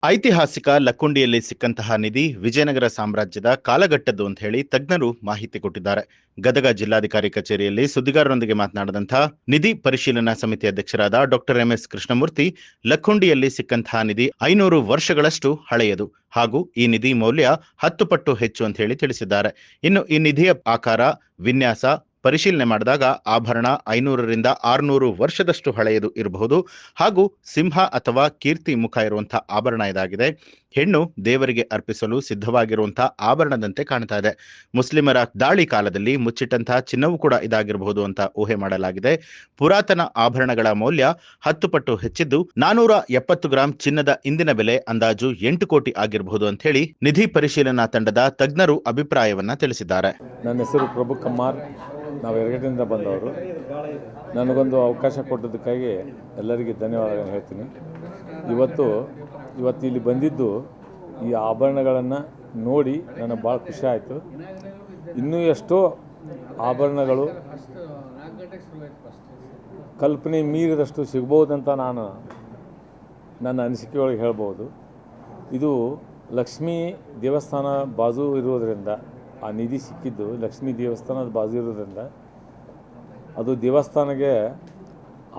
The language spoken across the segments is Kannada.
ಐತಿಹಾಸಿಕ ಲಕ್ಕುಂಡಿಯಲ್ಲಿ ಸಿಕ್ಕಂತಹ ನಿಧಿ ವಿಜಯನಗರ ಸಾಮ್ರಾಜ್ಯದ ಕಾಲಘಟ್ಟದ್ದು ಅಂತ ಹೇಳಿ ತಜ್ಞರು ಮಾಹಿತಿ ಕೊಟ್ಟಿದ್ದಾರೆ. ಗದಗ ಜಿಲ್ಲಾಧಿಕಾರಿ ಕಚೇರಿಯಲ್ಲಿ ಸುದ್ದಿಗಾರರೊಂದಿಗೆ ಮಾತನಾಡಿದಂತಹ ನಿಧಿ ಪರಿಶೀಲನಾ ಸಮಿತಿ ಅಧ್ಯಕ್ಷರಾದ ಡಾಕ್ಟರ್ ಎಂ ಎಸ್ ಕೃಷ್ಣಮೂರ್ತಿ, ಲಕ್ಕುಂಡಿಯಲ್ಲಿ ಸಿಕ್ಕಂತಹ ನಿಧಿ 500 ವರ್ಷಗಳಷ್ಟು ಹಳೆಯದು ಹಾಗೂ ಈ ನಿಧಿ ಮೌಲ್ಯ 10 ಪಟ್ಟು ಹೆಚ್ಚು ಅಂತ ಹೇಳಿ ತಿಳಿಸಿದ್ದಾರೆ. ಇನ್ನು ಈ ನಿಧಿಯ ಆಕಾರ, ವಿನ್ಯಾಸ ಪರಿಶೀಲನೆ ಮಾಡಿದಾಗ ಆಭರಣ 500ರಿಂದ 600 ವರ್ಷದಷ್ಟು ಹಳೆಯದು ಇರಬಹುದು ಹಾಗೂ ಸಿಂಹ ಅಥವಾ ಕೀರ್ತಿ ಮುಖ ಇರುವಂತಹ ಆಭರಣ ಇದಾಗಿದೆ. ಹೆಣ್ಣು ದೇವರಿಗೆ ಅರ್ಪಿಸಲು ಸಿದ್ಧವಾಗಿರುವಂತಹ ಆಭರಣದಂತೆ ಕಾಣ್ತಾ ಇದೆ. ಮುಸ್ಲಿಮರ ದಾಳಿ ಕಾಲದಲ್ಲಿ ಮುಚ್ಚಿಟ್ಟಂತಹ ಚಿನ್ನವೂ ಕೂಡ ಇದಾಗಿರಬಹುದು ಅಂತ ಊಹೆ ಮಾಡಲಾಗಿದೆ. ಪುರಾತನ ಆಭರಣಗಳ ಮೌಲ್ಯ 10 ಪಟ್ಟು ಹೆಚ್ಚಿದ್ದು 470 ಗ್ರಾಂ ಚಿನ್ನದ ಇಂದಿನ ಬೆಲೆ ಅಂದಾಜು 8 ಕೋಟಿ ಆಗಿರಬಹುದು ಅಂತ ಹೇಳಿ ನಿಧಿ ಪರಿಶೀಲನಾ ತಂಡದ ತಜ್ಞರು ಅಭಿಪ್ರಾಯವನ್ನ ತಿಳಿಸಿದ್ದಾರೆ. ನನ್ನ ಹೆಸರು ಪ್ರಭು ಕಮ್ಮಾರ್, ನಾವು ಎರಗಡೆಯಿಂದ ಬಂದವರು. ನನಗೊಂದು ಅವಕಾಶ ಕೊಟ್ಟದಕ್ಕಾಗಿ ಎಲ್ಲರಿಗೆ ಧನ್ಯವಾದಗಳನ್ನು ಹೇಳ್ತೀನಿ. ಇವತ್ತು ಇಲ್ಲಿ ಬಂದಿದ್ದು ಈ ಆಭರಣಗಳನ್ನು ನೋಡಿ ನನಗೆ ಭಾಳ ಖುಷಿ ಆಯಿತು. ಇನ್ನೂ ಎಷ್ಟೋ ಆಭರಣಗಳು ಕಲ್ಪನೆ ಮೀರಿದಷ್ಟು ಸಿಗ್ಬೋದಂತ ನಾನು ನನ್ನ ಅನಿಸಿಕೆಯೊಳಗೆ ಹೇಳ್ಬೋದು. ಇದು ಲಕ್ಷ್ಮೀ ದೇವಸ್ಥಾನ ಬಾಜು ಇರೋದರಿಂದ, ಆ ನಿಧಿ ಸಿಕ್ಕಿದ್ದು ಲಕ್ಷ್ಮೀ ದೇವಸ್ಥಾನದ ಬಾಜು ಇರೋದ್ರಿಂದ ಅದು ದೇವಸ್ಥಾನಕ್ಕೆ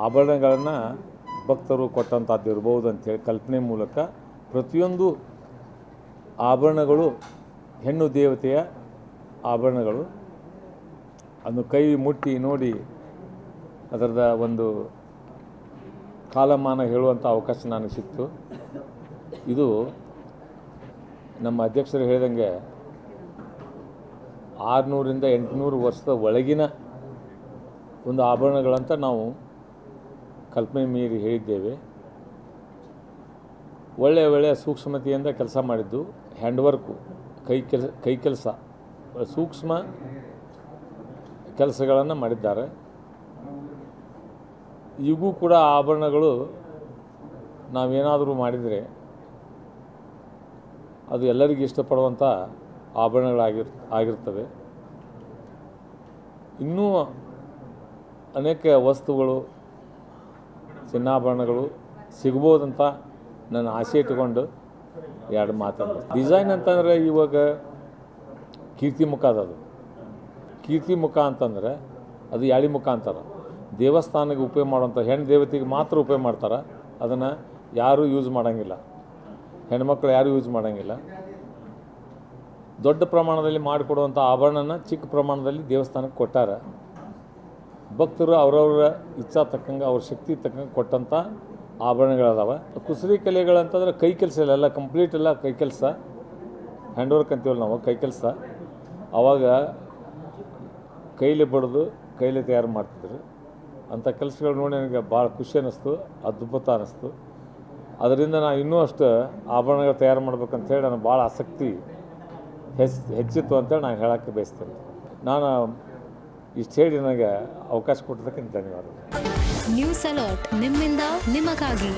ಆಭರಣಗಳನ್ನು ಭಕ್ತರು ಕೊಟ್ಟಂಥದ್ದು ಇರ್ಬೋದು ಅಂಥೇಳಿ ಕಲ್ಪನೆ ಮೂಲಕ ಪ್ರತಿಯೊಂದು ಆಭರಣಗಳು ಹೆಣ್ಣು ದೇವತೆಯ ಆಭರಣಗಳು. ಅದನ್ನು ಕೈ ಮುಟ್ಟಿ ನೋಡಿ ಅದರದ ಒಂದು ಕಾಲಮಾನ ಹೇಳುವಂಥ ಅವಕಾಶ ನನಗೆ ಸಿಕ್ತು. ಇದು ನಮ್ಮ ಅಧ್ಯಕ್ಷರು ಹೇಳಿದಂಗೆ 600ರಿಂದ 800 ವರ್ಷದ ಒಳಗಿನ ಒಂದು ಆಭರಣಗಳಂತ ನಾವು ಕಲ್ಪನೆ ಮೀರಿ ಹೇಳಿದ್ದೇವೆ. ಒಳ್ಳೆಯ ಸೂಕ್ಷ್ಮತೆಯಿಂದ ಕೆಲಸ ಮಾಡಿದ್ದು, ಹ್ಯಾಂಡ್ವರ್ಕು, ಕೈ ಕೆಲಸ, ಸೂಕ್ಷ್ಮ ಕೆಲಸಗಳನ್ನು ಮಾಡಿದ್ದಾರೆ. ಈಗೂ ಕೂಡ ಆಭರಣಗಳು ನಾವೇನಾದರೂ ಮಾಡಿದರೆ ಅದು ಎಲ್ಲರಿಗೂ ಇಷ್ಟಪಡುವಂಥ ಆಭರಣಗಳಾಗಿರ್ತವೆ. ಇನ್ನೂ ಅನೇಕ ವಸ್ತುಗಳು, ಚಿನ್ನಾಭರಣಗಳು ಸಿಗ್ಬೋದಂತ ನನ್ನ ಆಸೆ ಇಟ್ಟುಕೊಂಡು ಎರಡು ಮಾತಾಡೋದು. ಡಿಸೈನ್ ಅಂತಂದರೆ ಇವಾಗ ಕೀರ್ತಿ ಮುಖ ಅದು. ಕೀರ್ತಿ ಮುಖ ಅಂತಂದರೆ ಅದು ಯಾಳಿ ಮುಖ ಅಂತಾರೆ. ದೇವಸ್ಥಾನಕ್ಕೆ ಉಪಯೋಗ ಮಾಡುವಂಥ ಹೆಣ್ಣು ದೇವತೆಗೆ ಮಾತ್ರ ಉಪಯೋಗ ಮಾಡ್ತಾರೆ. ಅದನ್ನು ಯಾರೂ ಯೂಸ್ ಮಾಡೋಂಗಿಲ್ಲ, ಹೆಣ್ಮಕ್ಳು ಯಾರೂ ಯೂಸ್ ಮಾಡೋಂಗಿಲ್ಲ. ದೊಡ್ಡ ಪ್ರಮಾಣದಲ್ಲಿ ಮಾಡಿಕೊಡುವಂಥ ಆಭರಣನ ಚಿಕ್ಕ ಪ್ರಮಾಣದಲ್ಲಿ ದೇವಸ್ಥಾನಕ್ಕೆ ಕೊಟ್ಟಾರೆ. ಭಕ್ತರು ಅವರವರ ಇಚ್ಛಾ ತಕ್ಕಂಗೆ, ಅವ್ರ ಶಕ್ತಿ ತಕ್ಕಂಗೆ ಕೊಟ್ಟಂಥ ಆಭರಣಗಳದಾವೆ. ಕುಸರಿ ಕಲೆಗಳಂತಂದ್ರೆ ಕೈ ಕೆಲಸ ಇಲ್ಲ, ಕಂಪ್ಲೀಟ್ ಎಲ್ಲ ಕೈ ಕೆಲಸ, ಹ್ಯಾಂಡ್ವರ್ಕ್ ಅಂತೀವಲ್ಲ ನಾವು, ಕೈ ಕೆಲಸ. ಆವಾಗ ಕೈಲಿ ಬಡಿದು ಕೈಲಿ ತಯಾರು ಮಾಡ್ತಿದ್ರು. ಅಂಥ ಕೆಲಸಗಳು ನೋಡಿ ನನಗೆ ಭಾಳ ಖುಷಿ ಅನ್ನಿಸ್ತು, ಅದ್ಭುತ ಅನ್ನಿಸ್ತು. ಅದರಿಂದ ನಾನು ಇನ್ನೂ ಅಷ್ಟು ಆಭರಣಗಳು ತಯಾರು ಮಾಡ್ಬೇಕಂತೇಳಿ ನನಗೆ ಭಾಳ ಆಸಕ್ತಿ ಹೆಚ್ಚಿತ್ತು ಅಂತೇಳಿ ನಾನು ಹೇಳೋಕ್ಕೆ ಬಯಸ್ತೇನೆ. ನಾನು ಇಷ್ಟು ಹೇಳಿ ನನಗೆ ಅವಕಾಶ ಕೊಟ್ಟಿದ್ದಕ್ಕೆ ಧನ್ಯವಾದಗಳು. ನ್ಯೂಸ್ ಅಲರ್ಟ್, ನಿಮ್ಮಿಂದ ನಿಮಗಾಗಿ.